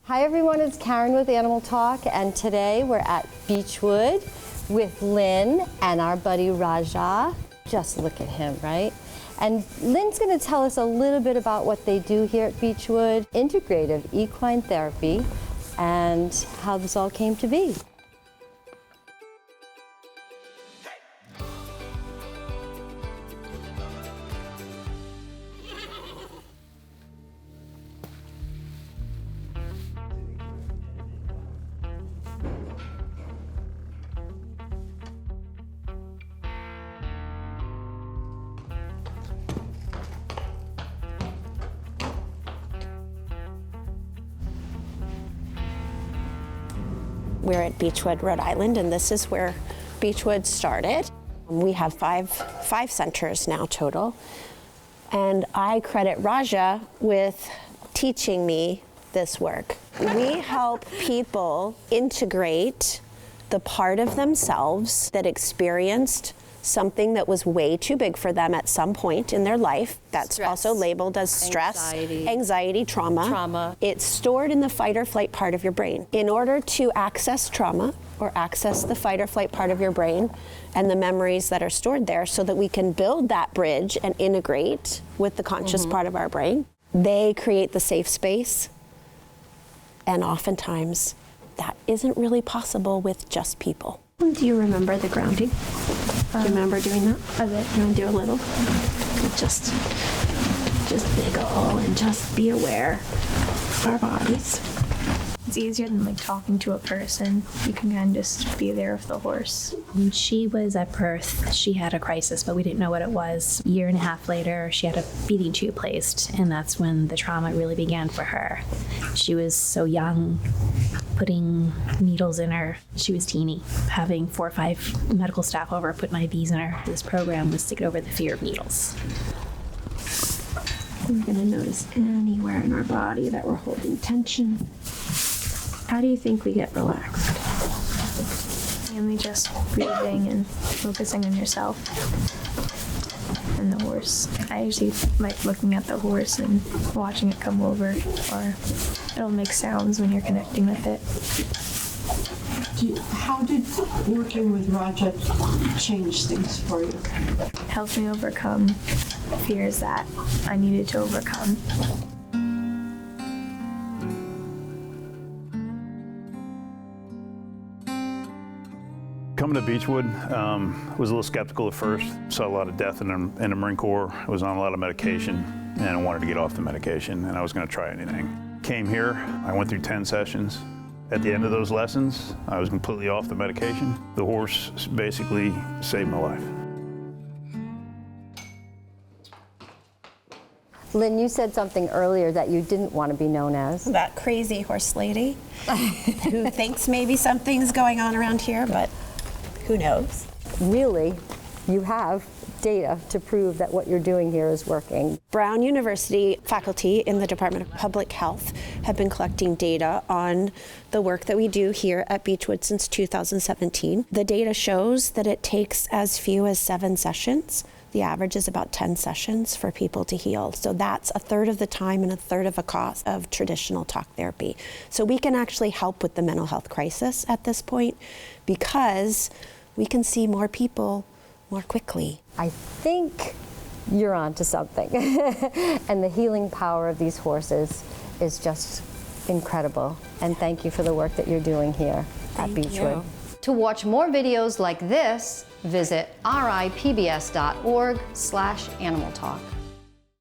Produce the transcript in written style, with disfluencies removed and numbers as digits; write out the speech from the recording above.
Hi everyone, it's Karen with Animal Talk, and today we're at Beachwood with Lynn and our buddy Raja. Just look at him, right? And Lynn's going to tell us a little bit about what they do here at Beachwood Integrative Equine Therapy and how this all came to be. We're at Beachwood, Rhode Island, and this is where Beachwood started. We have five centers now total, and I credit Raja with teaching me this work. We help people integrate the part of themselves that experienced something that was way too big for them at some point in their life. That's stress. Also labeled as stress, anxiety, trauma. It's stored in the fight or flight part of your brain. In order to access trauma or access the fight or flight part of your brain and the memories that are stored there so that we can build that bridge and integrate with the conscious part of our brain, they create the safe space. And oftentimes that isn't really possible with just people. Do you remember the grounding? Do you remember doing that? A bit. You want to do a little? Just wiggle and just be aware of our bodies. It's easier than like talking to a person. You can kind of just be there with the horse. When she was at birth, she had a crisis, but we didn't know what it was. A year and a half later, she had a feeding tube placed, and that's when the trauma really began for her. She was so young, putting needles in her. She was teeny. Having 4 or 5 medical staff over putting IVs in her. This program was to get over the fear of needles. We're going to notice anywhere in our body that we're holding tension. How do you think we get relaxed? Mainly just breathing and focusing on yourself and the horse. I usually like looking at the horse and watching it come over, or it'll make sounds when you're connecting with it. How did working with Raja change things for you? It helped me overcome fears that I needed to overcome. Coming to Beachwood, was a little skeptical at first. Saw a lot of death in the Marine Corps. I was on a lot of medication, and I wanted to get off the medication, and I was going to try anything. Came here, I went through 10 sessions. At the end of those lessons, I was completely off the medication. The horse basically saved my life. Lynn, you said something earlier that you didn't want to be known as. That crazy horse lady who thinks maybe something's going on around here, but who knows? Really, you have data to prove that what you're doing here is working. Brown University faculty in the Department of Public Health have been collecting data on the work that we do here at Beachwood since 2017. The data shows that it takes as few as 7 sessions. The average is about 10 sessions for people to heal. So that's a third of the time and a third of a cost of traditional talk therapy. So we can actually help with the mental health crisis at this point because we can see more people more quickly. I think you're onto something. And the healing power of these horses is just incredible. And thank you for the work that you're doing here at Beachwood. To watch more videos like this, visit ripbs.org/animaltalk.